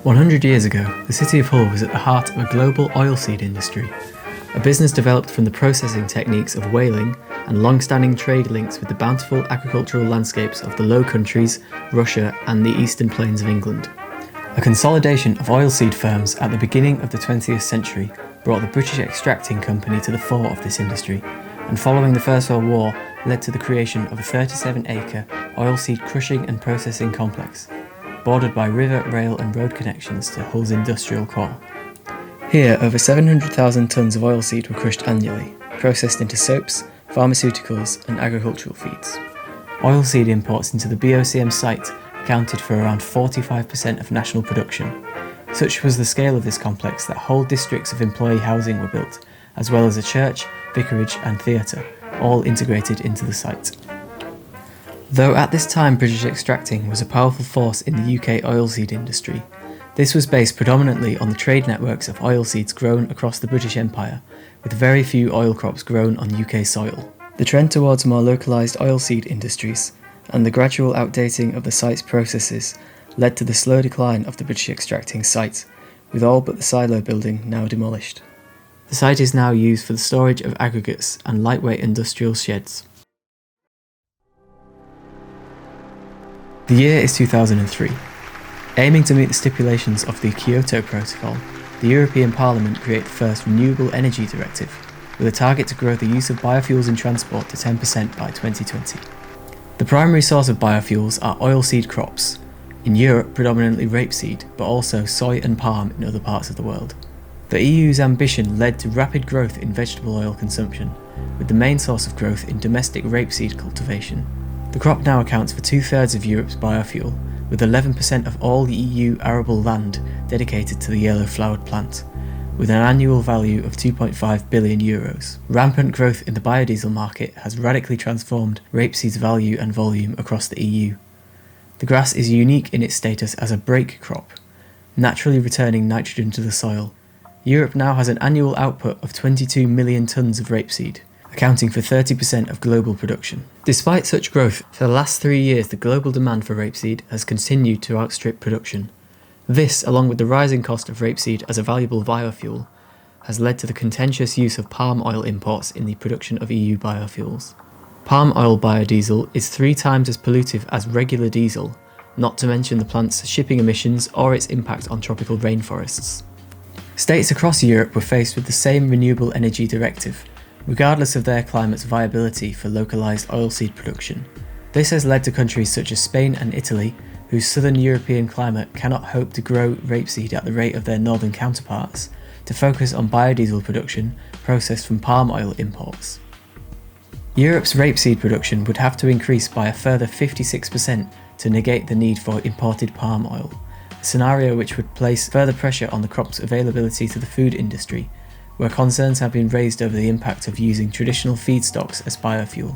100 years ago, the city of Hull was at the heart of a global oilseed industry, a business developed from the processing techniques of whaling and long-standing trade links with the bountiful agricultural landscapes of the Low Countries, Russia and the eastern plains of England. A consolidation of oilseed firms at the beginning of the 20th century brought the British Extracting Company to the fore of this industry, and following the First World War led to the creation of a 37-acre oilseed crushing and processing complex, bordered by river, rail and road connections to Hull's industrial core. Here, over 700,000 tonnes of oilseed were crushed annually, processed into soaps, pharmaceuticals and agricultural feeds. Oilseed imports into the BOCM site accounted for around 45% of national production. Such was the scale of this complex that whole districts of employee housing were built, as well as a church, vicarage and theatre, all integrated into the site. Though at this time British Extracting was a powerful force in the UK oilseed industry, this was based predominantly on the trade networks of oilseeds grown across the British Empire, with very few oil crops grown on UK soil. The trend towards more localised oilseed industries and the gradual outdating of the site's processes led to the slow decline of the British Extracting site, with all but the silo building now demolished. The site is now used for the storage of aggregates and lightweight industrial sheds. The year is 2003. Aiming to meet the stipulations of the Kyoto Protocol, the European Parliament created the first Renewable Energy Directive, with a target to grow the use of biofuels in transport to 10% by 2020. The primary source of biofuels are oilseed crops, in Europe predominantly rapeseed, but also soy and palm in other parts of the world. The EU's ambition led to rapid growth in vegetable oil consumption, with the main source of growth in domestic rapeseed cultivation. The crop now accounts for 2/3 of Europe's biofuel, with 11% of all EU arable land dedicated to the yellow-flowered plant, with an annual value of €2.5 billion. Rampant growth in the biodiesel market has radically transformed rapeseed's value and volume across the EU. The grass is unique in its status as a break crop, naturally returning nitrogen to the soil. Europe now has an annual output of 22 million tonnes of rapeseed, accounting for 30% of global production. Despite such growth, for the last 3 years the global demand for rapeseed has continued to outstrip production. This, along with the rising cost of rapeseed as a valuable biofuel, has led to the contentious use of palm oil imports in the production of EU biofuels. Palm oil biodiesel is 3 times as pollutive as regular diesel, not to mention the plant's shipping emissions or its impact on tropical rainforests. States across Europe were faced with the same Renewable Energy Directive, regardless of their climate's viability for localised oilseed production. This has led to countries such as Spain and Italy, whose southern European climate cannot hope to grow rapeseed at the rate of their northern counterparts, to focus on biodiesel production processed from palm oil imports. Europe's rapeseed production would have to increase by a further 56% to negate the need for imported palm oil, a scenario which would place further pressure on the crop's availability to the food industry, where concerns have been raised over the impact of using traditional feedstocks as biofuel.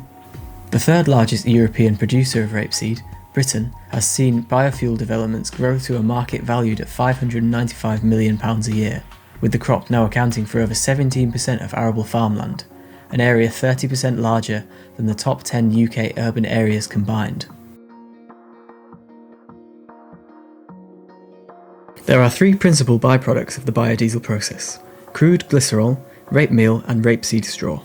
The third largest European producer of rapeseed, Britain, has seen biofuel developments grow to a market valued at £595 million a year, with the crop now accounting for over 17% of arable farmland, an area 30% larger than the top 10 UK urban areas combined. There are 3 principal byproducts of the biodiesel process: crude glycerol, rape meal and rapeseed straw.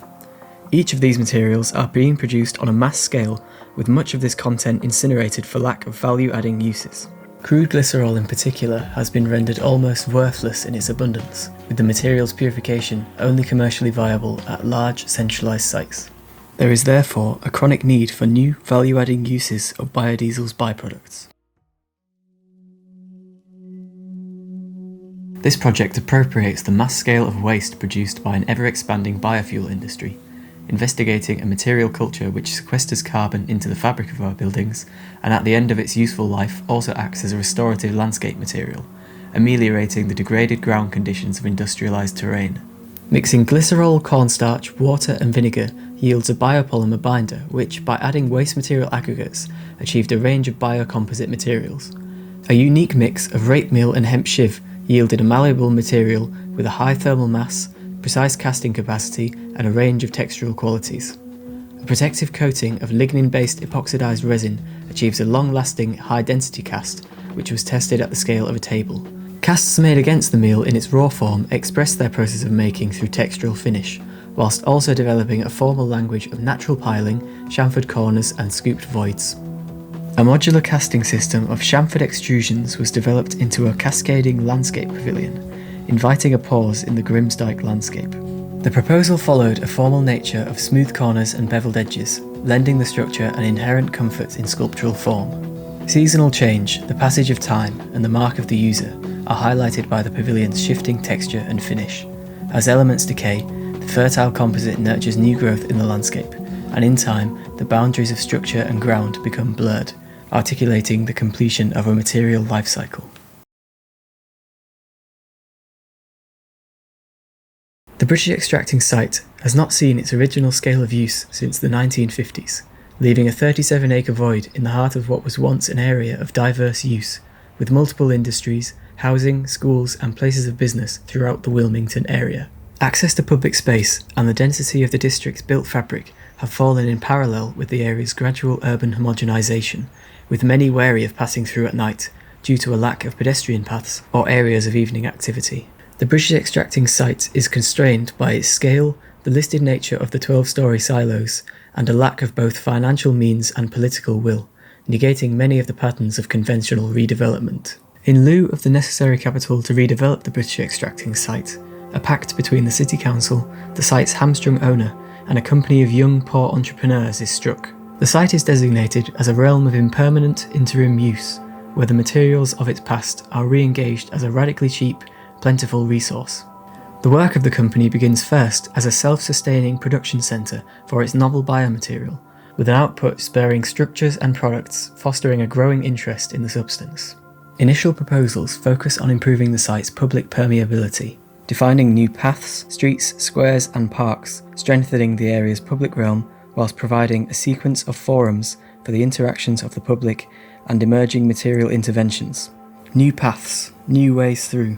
Each of these materials are being produced on a mass scale, with much of this content incinerated for lack of value-adding uses. Crude glycerol in particular has been rendered almost worthless in its abundance, with the material's purification only commercially viable at large centralised sites. There is therefore a chronic need for new value-adding uses of biodiesel's byproducts. This project appropriates the mass scale of waste produced by an ever-expanding biofuel industry, investigating a material culture which sequesters carbon into the fabric of our buildings and at the end of its useful life also acts as a restorative landscape material, ameliorating the degraded ground conditions of industrialised terrain. Mixing glycerol, cornstarch, water and vinegar yields a biopolymer binder which, by adding waste material aggregates, achieved a range of biocomposite materials. A unique mix of rape meal and hemp shiv yielded a malleable material with a high thermal mass, precise casting capacity and a range of textural qualities. A protective coating of lignin-based epoxidized resin achieves a long-lasting, high-density cast, which was tested at the scale of a table, Casts made against the meal in its raw form express their process of making through textural finish, whilst also developing a formal language of natural piling, chamfered corners and scooped voids. A modular casting system of chamfered extrusions was developed into a cascading landscape pavilion, inviting a pause in the Grimsdijk landscape. The proposal followed a formal nature of smooth corners and beveled edges, lending the structure an inherent comfort in sculptural form. Seasonal change, the passage of time, and the mark of the user are highlighted by the pavilion's shifting texture and finish. As elements decay, the fertile composite nurtures new growth in the landscape, and in time, the boundaries of structure and ground become blurred, articulating the completion of a material life cycle. The British extracting site has not seen its original scale of use since the 1950s, leaving a 37-acre void in the heart of what was once an area of diverse use, with multiple industries, housing, schools and places of business throughout the Wilmington area. Access to public space and the density of the district's built fabric have fallen in parallel with the area's gradual urban homogenisation, with many wary of passing through at night due to a lack of pedestrian paths or areas of evening activity. The British extracting site is constrained by its scale, the listed nature of the 12-storey silos, and a lack of both financial means and political will, negating many of the patterns of conventional redevelopment. In lieu of the necessary capital to redevelop the British extracting site, a pact between the City Council, the site's hamstrung owner, and a company of young poor entrepreneurs is struck. The site is designated as a realm of impermanent interim use, where the materials of its past are re-engaged as a radically cheap, plentiful resource. The work of the company begins first as a self-sustaining production centre for its novel biomaterial, with an output sparing structures and products, fostering a growing interest in the substance. Initial proposals focus on improving the site's public permeability, defining new paths, streets, squares and parks, strengthening the area's public realm whilst providing a sequence of forums for the interactions of the public and emerging material interventions. New paths, new ways through,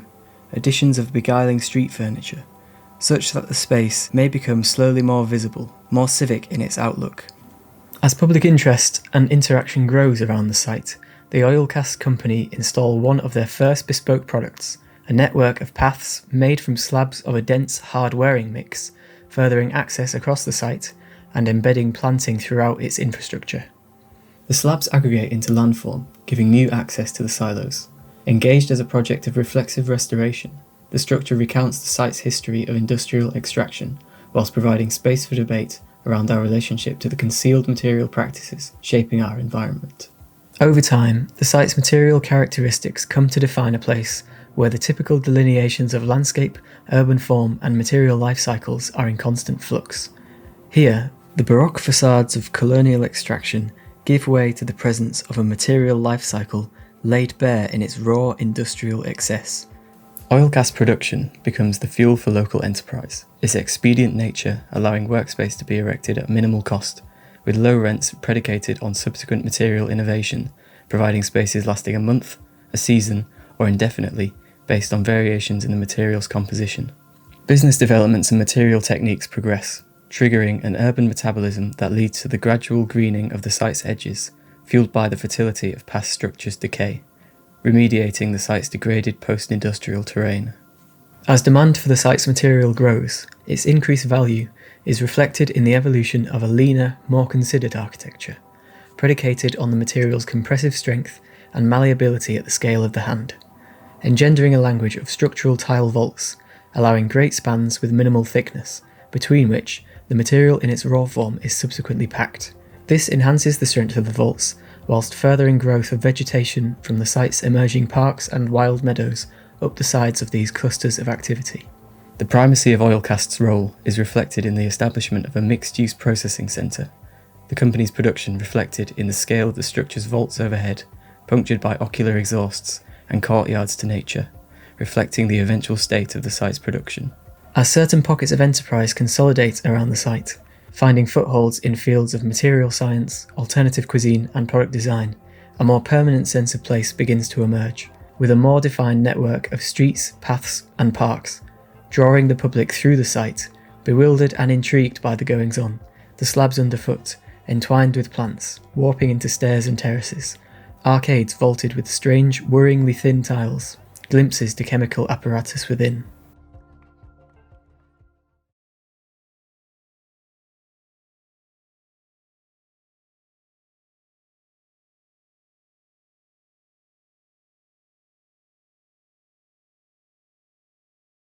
additions of beguiling street furniture, such that the space may become slowly more visible, more civic in its outlook. As public interest and interaction grows around the site, the Oilcast company install one of their first bespoke products, a network of paths made from slabs of a dense, hard-wearing mix, furthering access across the site and embedding planting throughout its infrastructure. The slabs aggregate into landform, giving new access to the silos. Engaged as a project of reflexive restoration, the structure recounts the site's history of industrial extraction, whilst providing space for debate around our relationship to the concealed material practices shaping our environment. Over time, the site's material characteristics come to define a place where the typical delineations of landscape, urban form and material life cycles are in constant flux. Here, the baroque facades of colonial extraction give way to the presence of a material life cycle laid bare in its raw industrial excess. Oilcast production becomes the fuel for local enterprise, its expedient nature allowing workspace to be erected at minimal cost, with low rents predicated on subsequent material innovation, providing spaces lasting a month, a season, or indefinitely, based on variations in the material's composition. Business developments and material techniques progress, triggering an urban metabolism that leads to the gradual greening of the site's edges, fueled by the fertility of past structures' decay, remediating the site's degraded post-industrial terrain. As demand for the site's material grows, its increased value is reflected in the evolution of a leaner, more considered architecture, predicated on the material's compressive strength and malleability at the scale of the hand, engendering a language of structural tile vaults, allowing great spans with minimal thickness, between which the material in its raw form is subsequently packed. This enhances the strength of the vaults, whilst furthering growth of vegetation from the site's emerging parks and wild meadows up the sides of these clusters of activity. The primacy of Oilcast's role is reflected in the establishment of a mixed-use processing centre, the company's production reflected in the scale of the structure's vaults overhead, punctured by ocular exhausts and courtyards to nature, reflecting the eventual state of the site's production. As certain pockets of enterprise consolidate around the site, finding footholds in fields of material science, alternative cuisine and product design, a more permanent sense of place begins to emerge, with a more defined network of streets, paths and parks, drawing the public through the site, bewildered and intrigued by the goings-on, the slabs underfoot, entwined with plants, warping into stairs and terraces, arcades vaulted with strange, worryingly thin tiles, glimpses the chemical apparatus within.